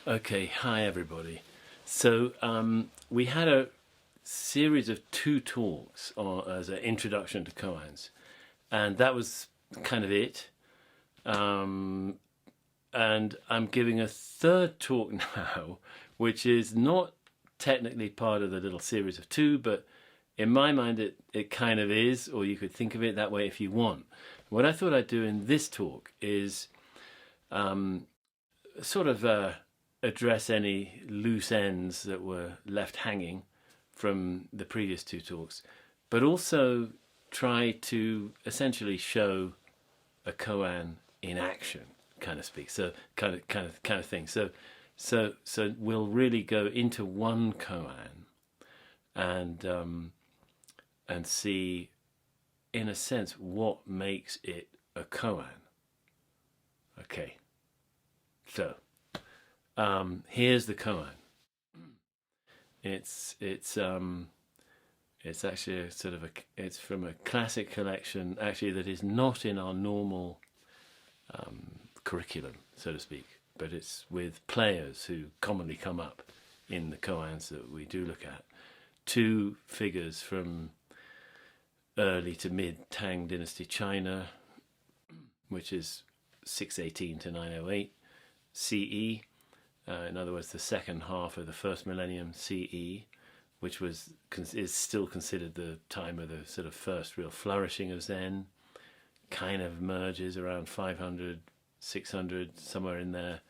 Okay, hi everybody. So we had a series of two talks as an introduction to Koans, and that was kind of it. And I'm giving a third talk now, which is not technically part of the little series of two, but in my mind it kind of is, or you could think of it that way if you want. What I thought I'd do in this talk is sort of address any loose ends that were left hanging from the previous two talks, but also try to essentially show a koan in action, kind of speak. So kind of thing. So we'll really go into one koan and see, in a sense, what makes it a koan. Okay. So here's the koan. It's actually a sort of it's from a classic collection actually that is not in our normal curriculum, so to speak, but it's with players who commonly come up in the koans that we do look at. Two figures from early to mid Tang Dynasty China, which is 618 to 908 CE. In other words, the second half of the first millennium CE, which is still considered the time of the sort of first real flourishing of Zen. Kind of merges around 500, 600, somewhere in there.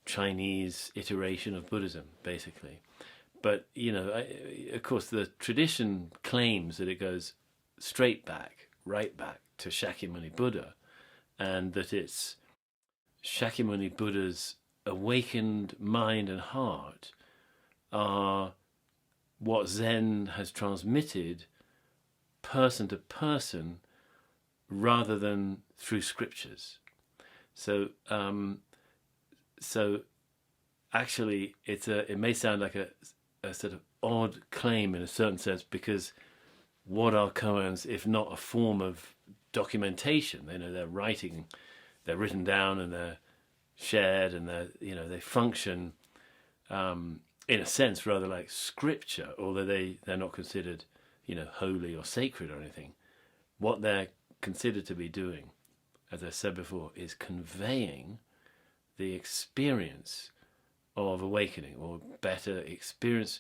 Chinese iteration of Buddhism, basically. But, you know, of course, the tradition claims that it goes straight back, right back to Shakyamuni Buddha, and that it's Shakyamuni Buddha's awakened mind and heart are what Zen has transmitted person to person rather than through scriptures. So actually it may sound like a sort of odd claim in a certain sense, because what are koans if not a form of documentation? You know, they're written down and they're shared, and they function in a sense rather like scripture, although they're not considered holy or sacred or anything. What they're considered to be doing, as I said before, is conveying the experience of awakening, or better experience.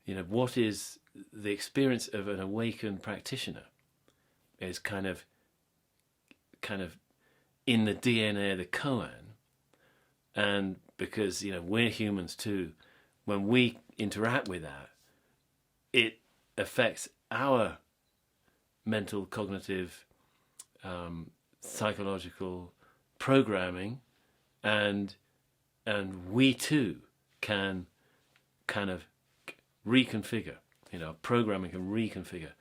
What is the experience of an awakened practitioner is kind of in the DNA of the koan. And because we're humans too, when we interact with that, it affects our mental, cognitive, psychological programming, and we too can kind of reconfigure. Programming can reconfigure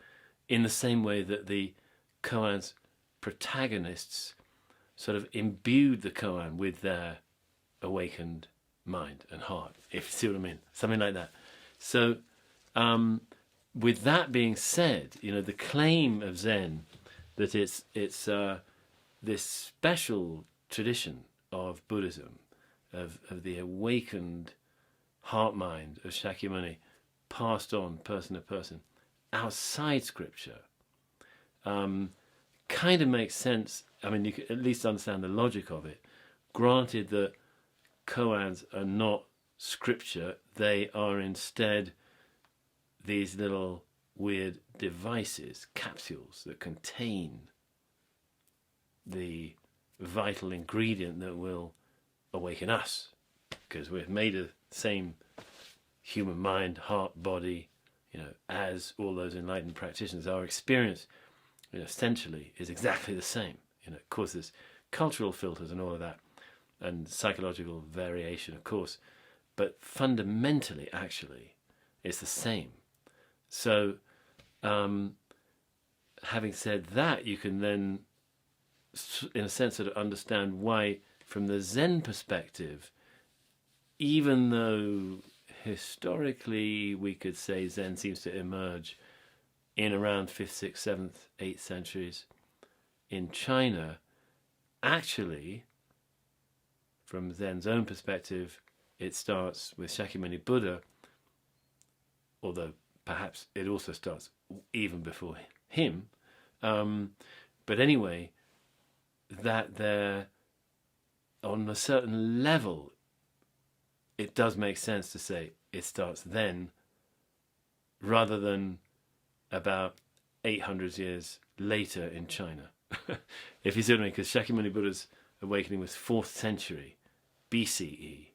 in the same way that the koan's protagonists sort of imbued the koan with their awakened mind and heart, if you see what I mean, something like that. So with that being said, the claim of Zen that it's this special tradition of Buddhism, of the awakened heart mind of Shakyamuni, passed on person to person outside scripture, kind of makes sense. I mean, you can at least understand the logic of it, granted that koans are not scripture. They are instead these little weird devices, capsules that contain the vital ingredient that will awaken us, because we're made of the same human mind, heart, body, as all those enlightened practitioners. Our experience, essentially, is exactly the same. Of course, there's cultural filters and all of that, and psychological variation, of course, but fundamentally, actually, it's the same. So, having said that, you can then, in a sense, sort of understand why, from the Zen perspective, even though historically we could say Zen seems to emerge in around 5th, 6th, 7th, 8th centuries in China, actually, from Zen's own perspective, it starts with Shakyamuni Buddha, although perhaps it also starts even before him. But anyway, that there, on a certain level, it does make sense to say it starts then, rather than about 800 years later in China. If you see what I mean, because Shakyamuni Buddha's awakening was 4th century BCE.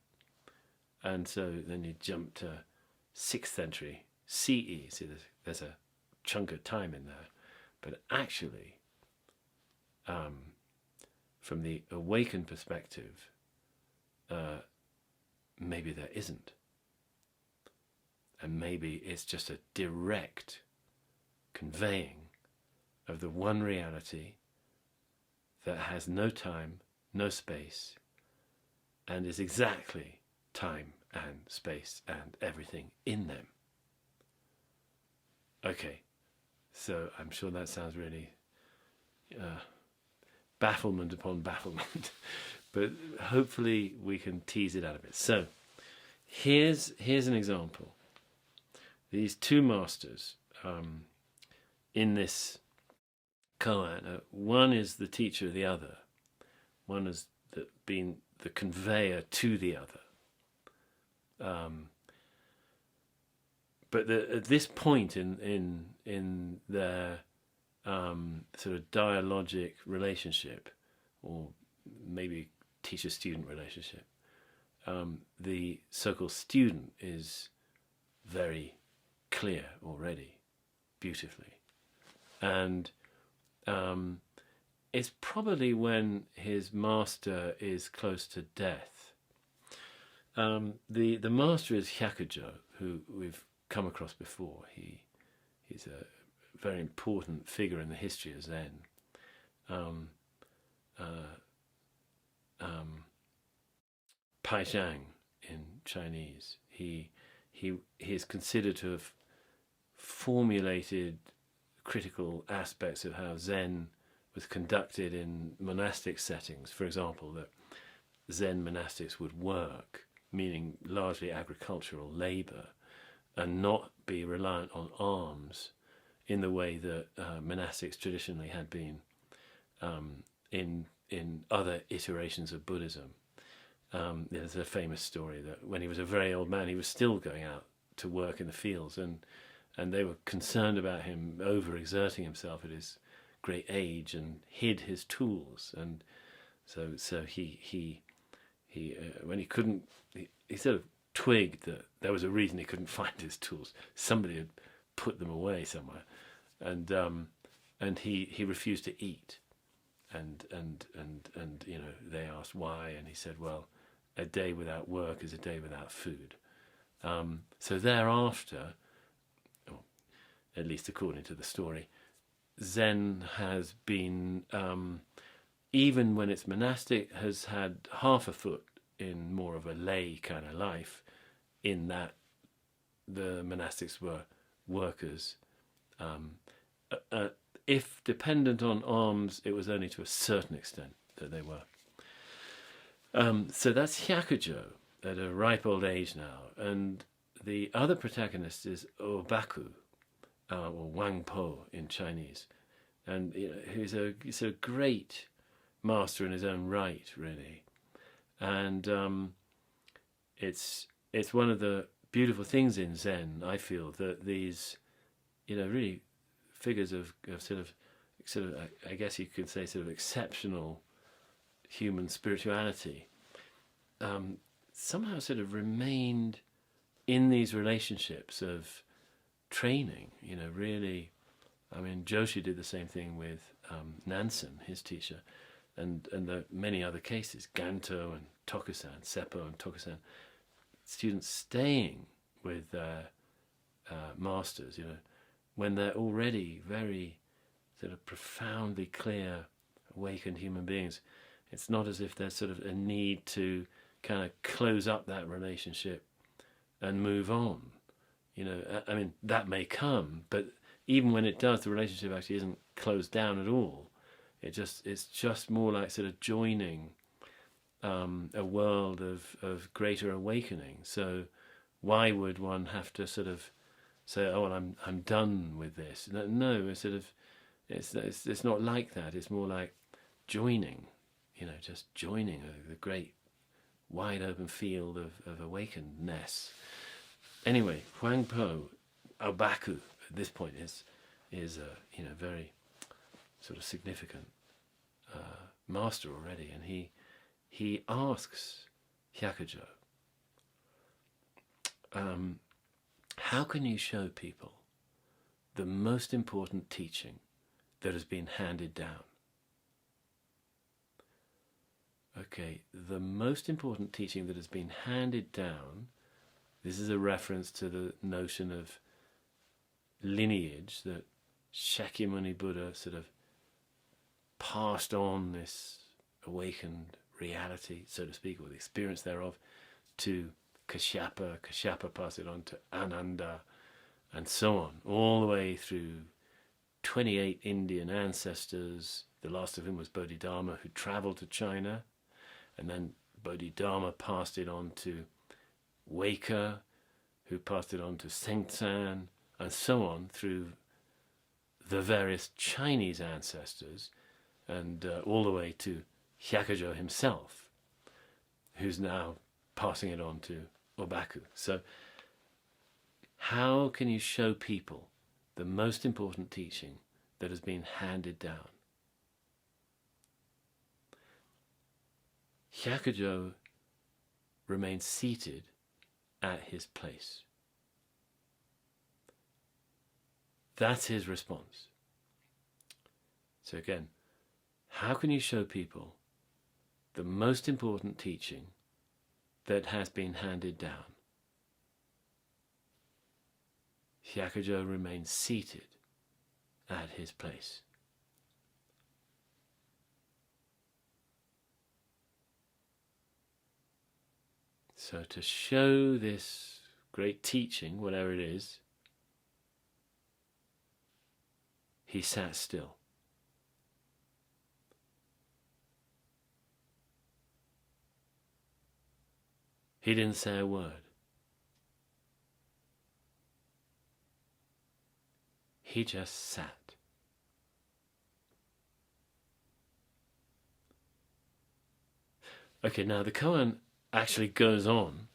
And so then you jump to 6th century CE. See, there's a chunk of time in there. But actually, from the awakened perspective, maybe there isn't. And maybe it's just a direct conveying of the one reality that has no time, no space, and is exactly time and space and everything in them. Okay, so I'm sure that sounds really bafflement upon bafflement, but hopefully we can tease it out a bit. So here's an example. These two masters in this koan, one is the teacher of the other, one has been the conveyor to the other. But at this point in their sort of dialogic relationship, or maybe teacher-student relationship, the so-called student is very clear already, beautifully. And it's probably when his master is close to death. The master is Hyakujo, who we've come across before. He's a very important figure in the history of Zen. Pai Zhang in Chinese. He is considered to have formulated critical aspects of how Zen was conducted in monastic settings. For example, that Zen monastics would work, meaning largely agricultural labour, and not be reliant on alms in the way that monastics traditionally had been in other iterations of Buddhism. There's a famous story that when he was a very old man, he was still going out to work in the fields, and they were concerned about him overexerting himself at his great age and hid his tools. And so he when he couldn't, he sort of twigged that there was a reason he couldn't find his tools. Somebody had put them away somewhere, and he refused to eat. And you know, they asked why, and he said, well, a day without work is a day without food. So thereafter, or at least according to the story, Zen has been, even when it's monastic, has had half a foot in more of a lay kind of life, in that the monastics were workers. If dependent on alms, it was only to a certain extent that they were. So that's Hyakujo at a ripe old age now, and the other protagonist is Ōbaku, or Wang Po in Chinese, and you know, he's a great master in his own right, really, and it's one of the beautiful things in Zen, I feel, that these, you know, really figures of sort of I guess you could say sort of exceptional human spirituality somehow sort of remained in these relationships of training, you know, really. I mean, Joshi did the same thing with Nansen, his teacher, and the many other cases, Ganto and Tokusan, Seppo and Tokusan, students staying with their masters, you know, when they're already very sort of profoundly clear, awakened human beings. It's not as if there's sort of a need to kind of close up that relationship and move on. You know, I mean, that may come, but even when it does, the relationship actually isn't closed down at all. It's just more like sort of joining a world of greater awakening. So why would one have to sort of say, "Oh, well, I'm done with this"? No, it's sort of it's not like that. It's more like joining, just joining the great wide open field of awakenedness. Anyway, Huangpo Ōbaku at this point is a very sort of significant master already, and he asks Hyakujo, how can you show people the most important teaching that has been handed down? Okay, the most important teaching that has been handed down, this is a reference to the notion of lineage, that Shakyamuni Buddha sort of passed on this awakened reality, so to speak, or the experience thereof, to Kashyapa. Kashyapa passed it on to Ananda, and so on, all the way through 28 Indian ancestors, the last of whom was Bodhidharma, who travelled to China, and then Bodhidharma passed it on to Weka, who passed it on to Sengtsan, and so on through the various Chinese ancestors, and all the way to Hyakujo himself, who's now passing it on to Ōbaku. So how can you show people the most important teaching that has been handed down? Hyakujo remains seated at his place. That's his response. So again, how can you show people the most important teaching that has been handed down? Hyakujo remains seated at his place. So to show this great teaching, whatever it is, he sat still. He didn't say a word. He just sat. Okay, now the koan actually goes on,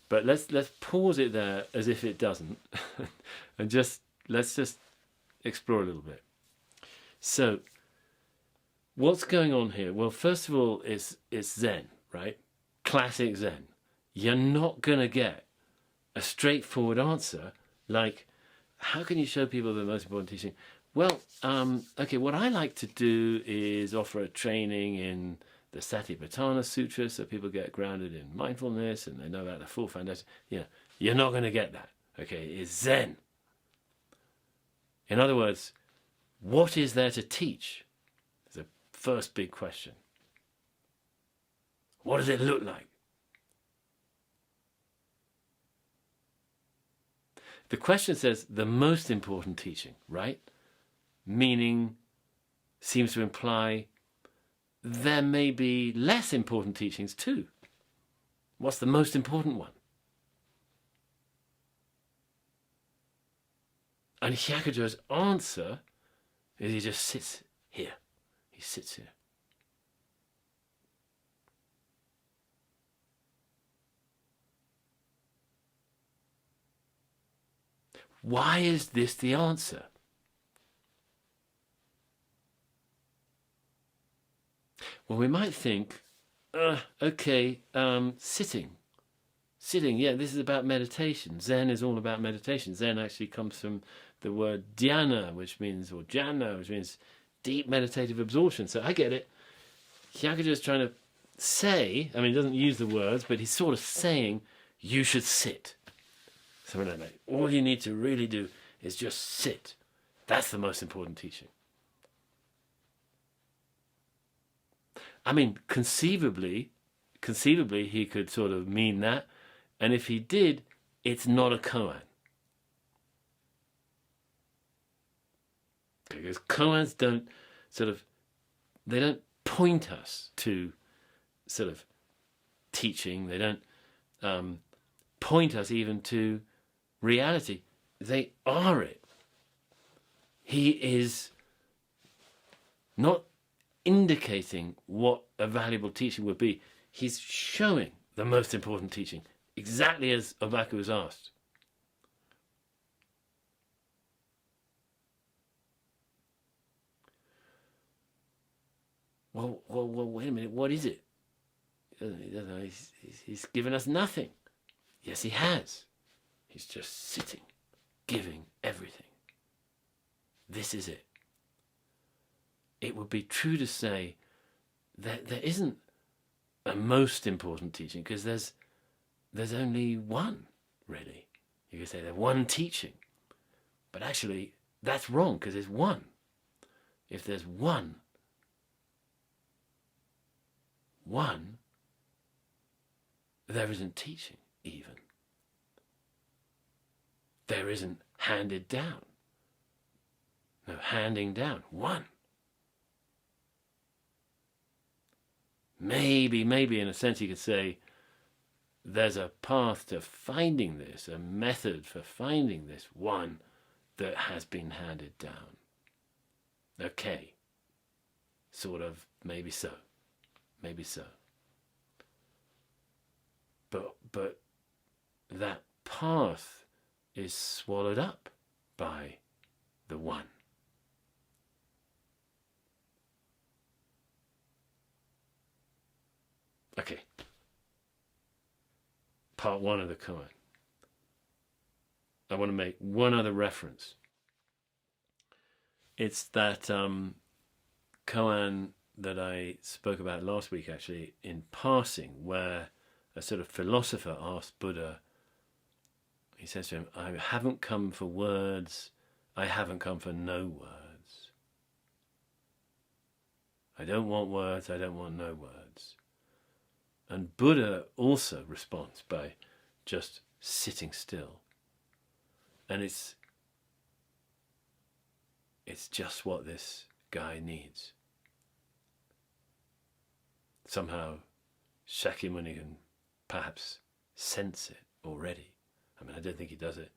but let's pause it there as if it doesn't, and let's just explore a little bit. So, what's going on here? Well, first of all, it's Zen, right? Classic Zen. You're not going to get a straightforward answer like, how can you show people the most important teaching? Well, okay, what I like to do is offer a training in the Satipatthana Sutra so people get grounded in mindfulness and they know about the full foundation. Yeah, you're not going to get that. Okay, it's Zen. In other words, what is there to teach? Is the first big question. What does it look like? The question says the most important teaching, right? Meaning seems to imply there may be less important teachings too. What's the most important one? And Hyakujo's answer is he just sits here. He sits here. Why is this the answer? Well, we might think, okay, sitting, yeah, this is about meditation. Zen is all about meditation. Zen actually comes from the word dhyana, which means, or jhana, which means deep meditative absorption. So I get it. Hyakujo is trying to say, I mean, he doesn't use the words, but he's sort of saying, you should sit. Something like that. All you need to really do is just sit. That's the most important teaching. I mean, conceivably, he could sort of mean that. And if he did, it's not a koan. Because koans don't point us to sort of teaching. They don't point us even to reality. They are it. He is not indicating what a valuable teaching would be. He's showing the most important teaching, exactly as Ōbaku was asked. Well, wait a minute, what is it? He's given us nothing. Yes, he has. He's just sitting, giving everything. This is it. It would be true to say that there isn't a most important teaching, because there's only one, really. You could say there's one teaching. But actually, that's wrong, because there's one. If there's one, there isn't teaching, even. There isn't handed down. No, handing down. One. Maybe in a sense you could say there's a path to finding this, a method for finding this one that has been handed down. Okay. Sort of, maybe so. Maybe so. But that path is swallowed up by the one. Okay. Part one of the koan. I want to make one other reference. It's that koan that I spoke about last week, actually, in passing, where a sort of philosopher asked Buddha, he says to him, I haven't come for words, I haven't come for no words. I don't want words, I don't want no words. And Buddha also responds by just sitting still. And it's just what this guy needs. Somehow Shakyamuni can perhaps sense it already. I mean, I don't think he does it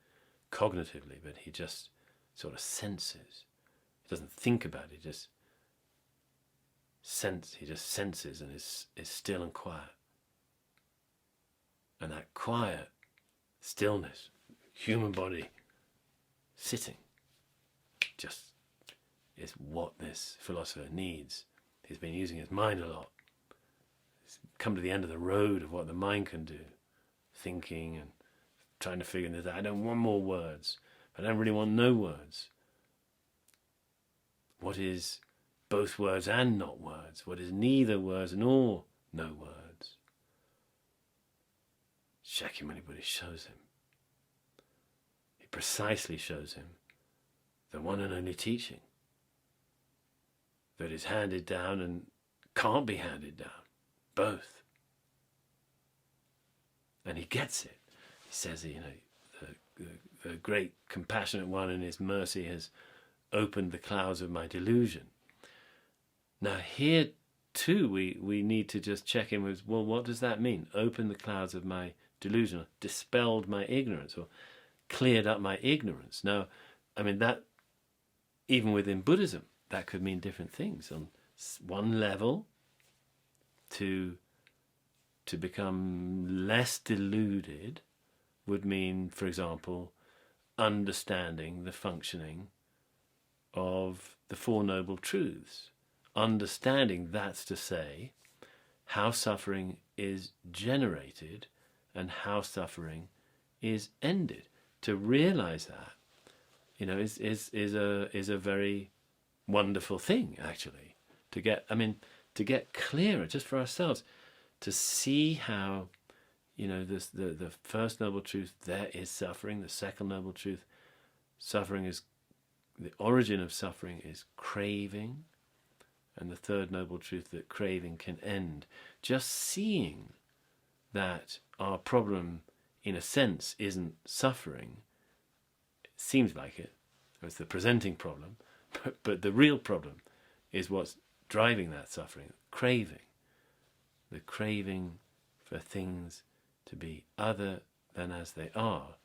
cognitively, but he just sort of senses. He doesn't think about it, he just senses and is still and quiet. And that quiet stillness, human body sitting, just is what this philosopher needs. He's been using his mind a lot. He's come to the end of the road of what the mind can do, thinking and trying to figure this out. I don't want more words. I don't really want no words. What is both words and not words? What is neither words nor no words? Shakyamuni Buddha shows him. He precisely shows him the one and only teaching that is handed down and can't be handed down. Both. And he gets it. He says, the great compassionate one in his mercy has opened the clouds of my delusion. Now here too we need to just check in with, well, what does that mean? Open the clouds of my delusion, or dispelled my ignorance, or cleared up my ignorance. Now, I mean, that, even within Buddhism, that could mean different things. On one level, to become less deluded would mean, for example, understanding the functioning of the Four Noble Truths. Understanding, that's to say, how suffering is generated and how suffering is ended. To realize that, is a very wonderful thing, actually. To get clearer, just for ourselves, to see how, the first noble truth, there is suffering. The second noble truth, suffering is, the origin of suffering is craving. And the third noble truth, that craving can end. Just seeing that our problem, in a sense, isn't suffering. It seems like it. It's the presenting problem. But the real problem is what's driving that suffering. Craving. The craving for things to be other than as they are.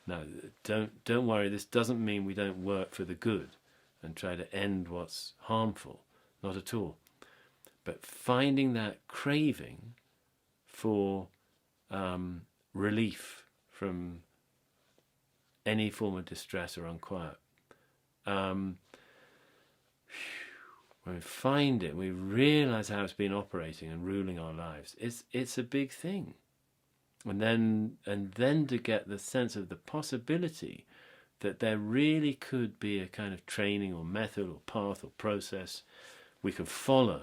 Now, don't worry, this doesn't mean we don't work for the good and try to end what's harmful, not at all. But finding that craving for relief from any form of distress or unquiet, when we find it, we realize how it's been operating and ruling our lives. It's a big thing. And then to get the sense of the possibility that there really could be a kind of training or method or path or process we could follow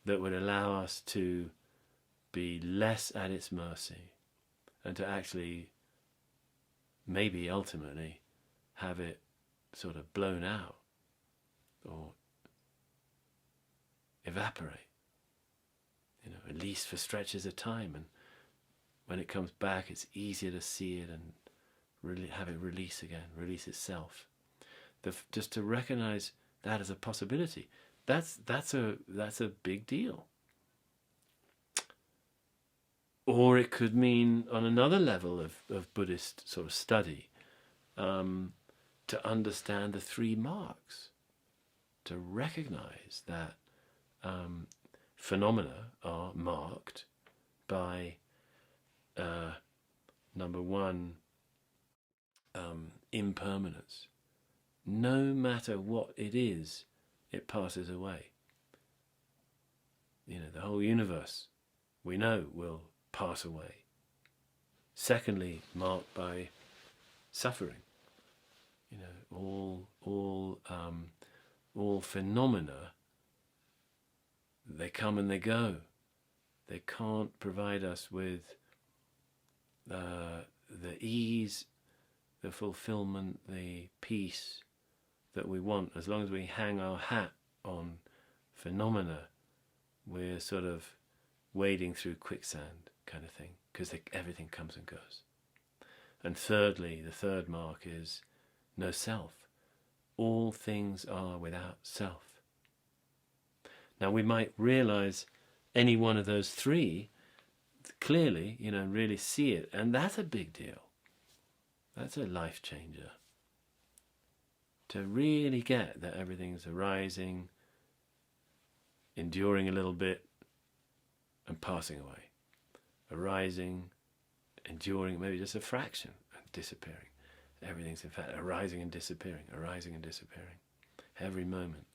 that would allow us to be less at its mercy and to actually, maybe ultimately, have it sort of blown out or evaporate, at least for stretches of time. And when it comes back, it's easier to see it and really have it release again, release itself. Just to recognize that as a possibility, that's a big deal. Or it could mean, on another level of Buddhist sort of study, to understand the 3 marks, to recognize that phenomena are marked by number 1, impermanence. No matter what it is, it passes away. The whole universe, we know, will pass away. Secondly, marked by suffering. All phenomena, they come and they go. They can't provide us with the ease, the fulfillment, the peace that we want. As long as we hang our hat on phenomena, we're sort of wading through quicksand kind of thing, because everything comes and goes. And thirdly, the 3rd mark is no self. All things are without self. Now we might realize any one of those 3 clearly, really see it, and that's a big deal. That's a life changer. To really get that everything's arising, enduring a little bit, and passing away. Arising, enduring, maybe just a fraction, and disappearing. Everything's in fact arising and disappearing, every moment.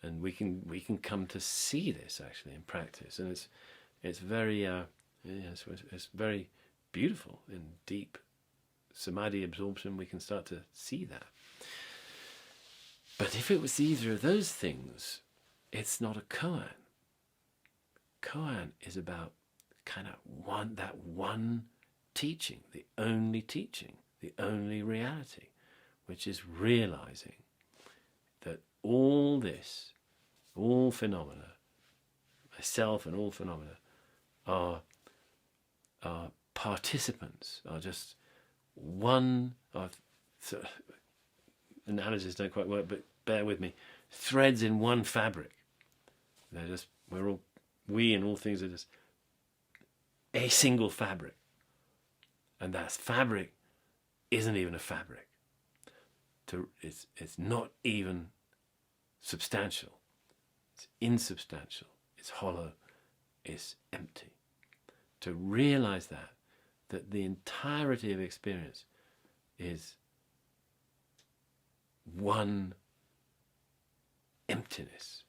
And we can come to see this actually in practice, and it's very it's very beautiful. In deep samadhi absorption, we can start to see that. But if it was either of those things, it's not a koan. Koan is about kind of one teaching, the only reality, which is realizing that all phenomena, myself and all phenomena, are participants, are just one of, analogies don't quite work, but bear with me, threads in one fabric. They're just, we and all things are just a single fabric. And that fabric isn't even a fabric. It's not even substantial. It's insubstantial. It's hollow. It's empty. To realize that the entirety of experience is one emptiness,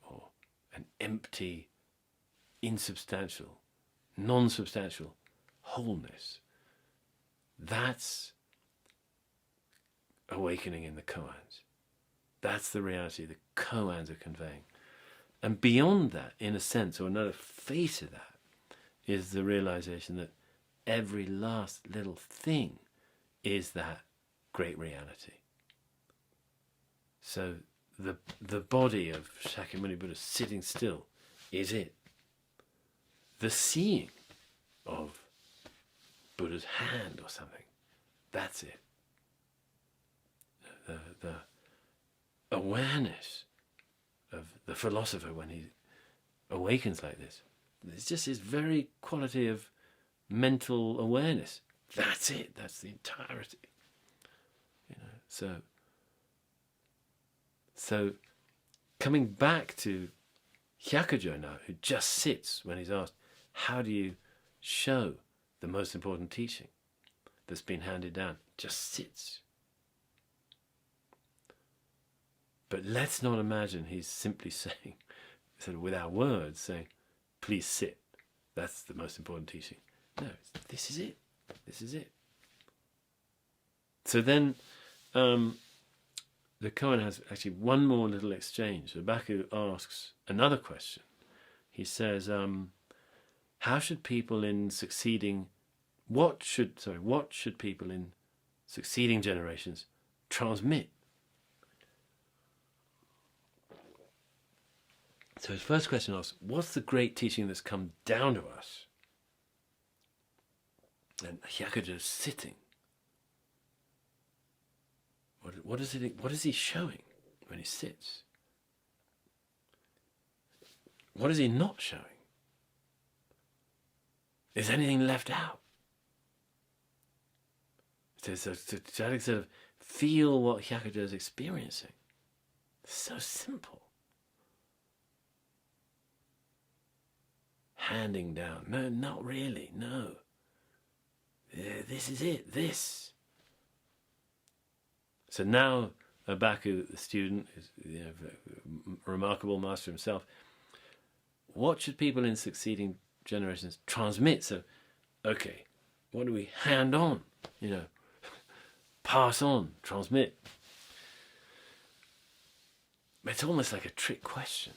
or an empty, insubstantial, non-substantial wholeness. That's awakening in the koans. That's the reality the koans are conveying. And beyond that, in a sense, or another face of that, is the realization that every last little thing is that great reality. So the body of Shakyamuni Buddha sitting still is it. The seeing of Buddha's hand or something, that's it. The awareness of the philosopher when he awakens like this, It's just his very quality of mental awareness. That's it. That's the entirety. So coming back to Hyakujo now, who just sits when he's asked, how do you show the most important teaching that's been handed down? Just sits. But let's not imagine he's simply saying, sort of without words, saying, please sit. That's the most important teaching. No, this is it. This is it. So then the koan has actually one more little exchange. Ōbaku asks another question. He says, how should people in succeeding, what should people in succeeding generations transmit? So his first question asks, what's the great teaching that's come down to us? And Hyakujo's sitting. What is he showing when he sits? What is he not showing? Is anything left out? To sort of feel what Hyakujo is experiencing. It's so simple. Handing down. No, not really. No. This is it. This. So now Ōbaku, the student, is a remarkable master himself. What should people in succeeding generations transmit? So, okay, what do we hand on? Pass on, transmit. It's almost like a trick question.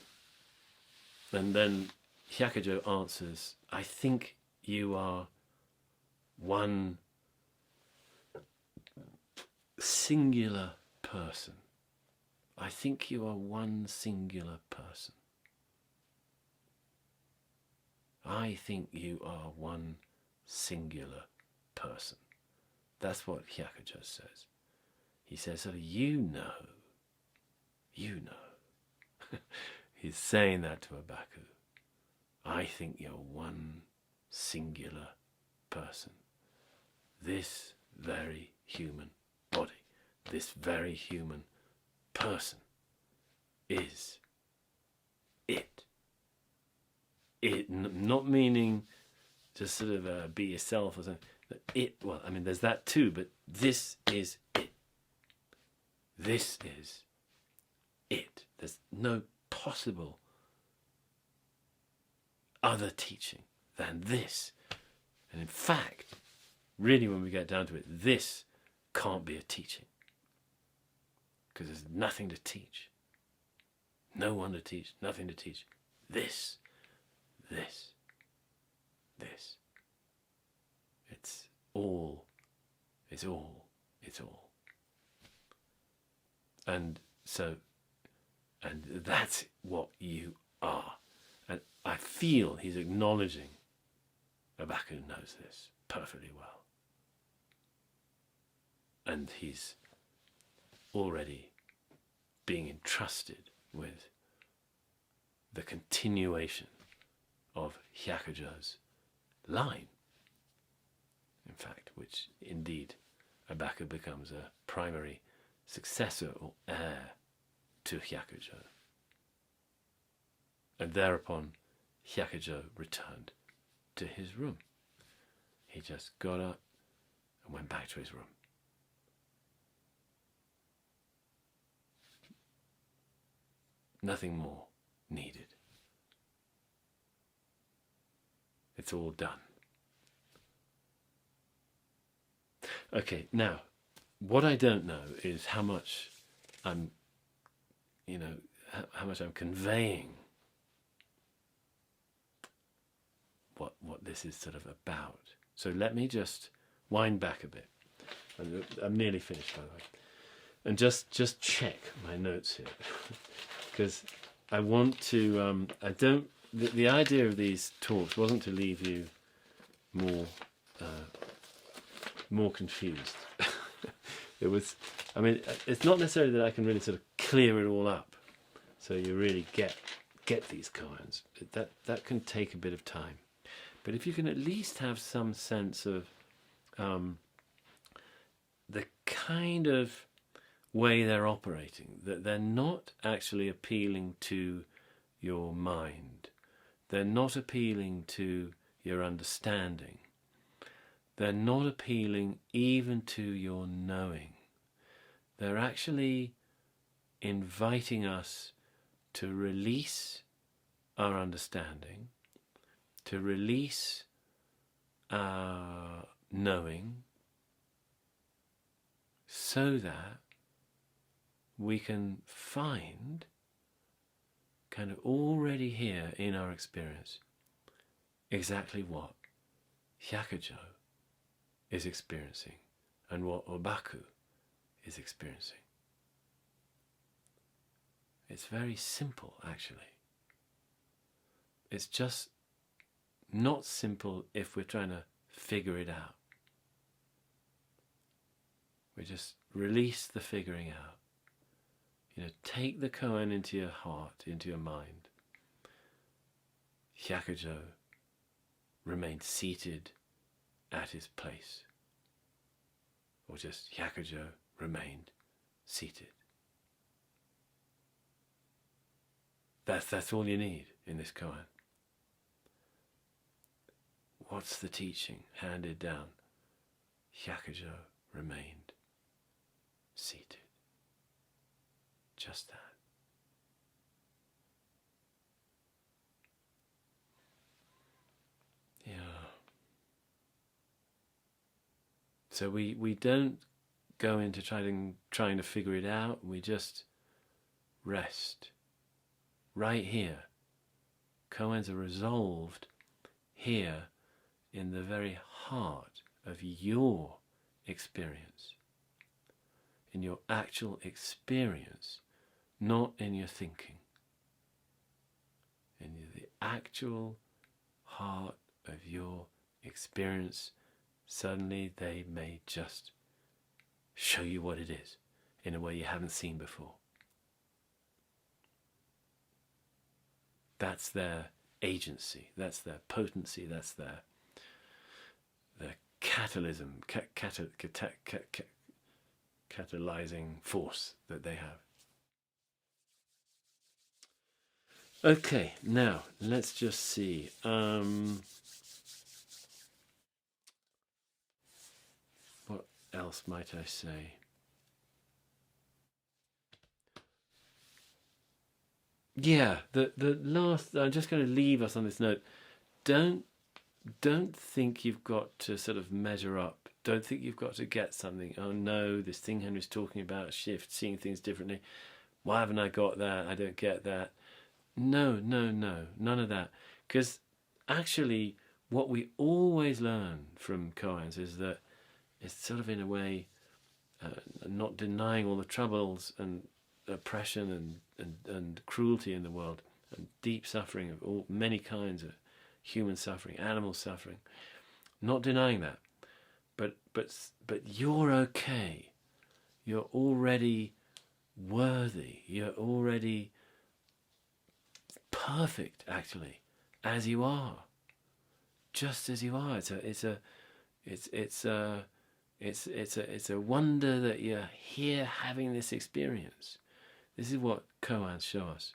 And then Hyakujo answers, I think you are one singular person. I think you are one singular person. I think you are one singular person. That's what Hyakujo says. He says, so you know. He's saying that to Ōbaku. I think you're one singular person. This very human body, this very human person is it. Not meaning just sort of be yourself or something. There's that too, but this is it. This is it. There's no possible other teaching than this. And in fact, really when we get down to it, this can't be a teaching. Because there's nothing to teach. No one to teach, nothing to teach. This. It's all. And that's what you are. And I feel he's acknowledging Ōbaku knows this perfectly well. And he's already being entrusted with the continuation of Hyakujo's line. In fact, which indeed Ōbaku becomes a primary successor or heir to Hyakujo. And thereupon Hyakujo returned to his room. He just got up and went back to his room. Nothing more needed. It's all done. Okay, now, what I don't know is how much I'm, how much I'm conveying what this is sort of about. So let me just wind back a bit. I'm nearly finished, by the way. And just check my notes here. Because I want to, the idea of these talks wasn't to leave you more confused. It's not necessarily that I can really sort of clear it all up, so you really get get these koans. That can take a bit of time. But if you can at least have some sense of the kind of way they're operating, that they're not actually appealing to your mind, they're not appealing to your understanding, they're not appealing even to your knowing, they're actually inviting us to release our understanding, to release our knowing, so that we can find kind of already here in our experience exactly what Hyakujo is experiencing and what Ōbaku is experiencing. It's very simple, actually. It's just not simple if we're trying to figure it out. We just release the figuring out. You know, take the koan into your heart, into your mind. Hyakujo remained seated at his place. Or just Hyakujo remained seated. That's all you need in this koan. What's the teaching handed down? Hyakujo remained seated. Just that. Yeah. So we don't go into trying to figure it out. We just rest right here. Koans are resolved here in the very heart of your experience, in your actual experience, not in your thinking, in the actual heart of your experience. Suddenly they may just show you what it is in a way you haven't seen before. That's their agency, that's their potency, that's their catalysm, catalyzing force that they have. Okay, now let's just see. What else might I say? Yeah, the last. I'm just going to leave us on this note. Don't think you've got to sort of measure up. Don't think you've got to get something. Oh no, this thing Henry's talking about, shift, seeing things differently. Why haven't I got that? I don't get that. No, none of that. Because actually, what we always learn from koans is that it's sort of in a way not denying all the troubles and oppression and cruelty in the world and deep suffering of many kinds of human suffering, animal suffering. Not denying that, but you're okay. You're already worthy. You're already perfect, actually, as you are, just as you are. It's a wonder that you're here having this experience. This is what koans show us.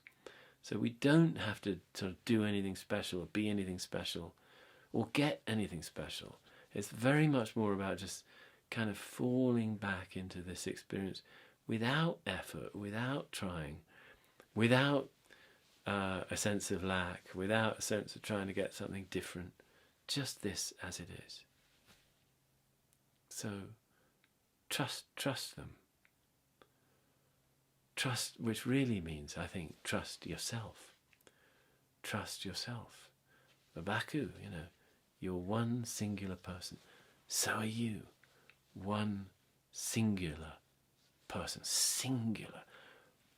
So we don't have to sort of do anything special or be anything special or get anything special. It's very much more about just kind of falling back into this experience without effort, without trying, without a sense of lack, without a sense of trying to get something different. Just this as it is. So trust them. Trust, which really means, I think, trust yourself. Trust yourself. Ōbaku, you're one singular person. So are you. One singular person. Singular.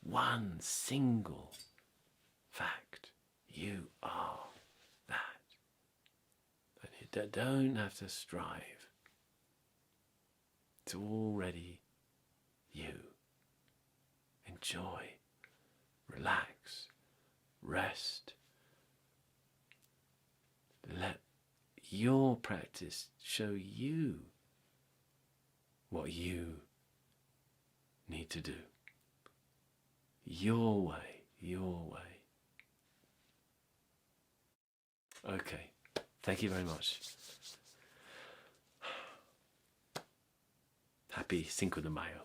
One single fact. You are that. And you don't have to strive. It's already you. Enjoy, relax, rest. Let your practice show you what you need to do. Your way, your way. Okay, thank you very much. Happy Cinco de Mayo.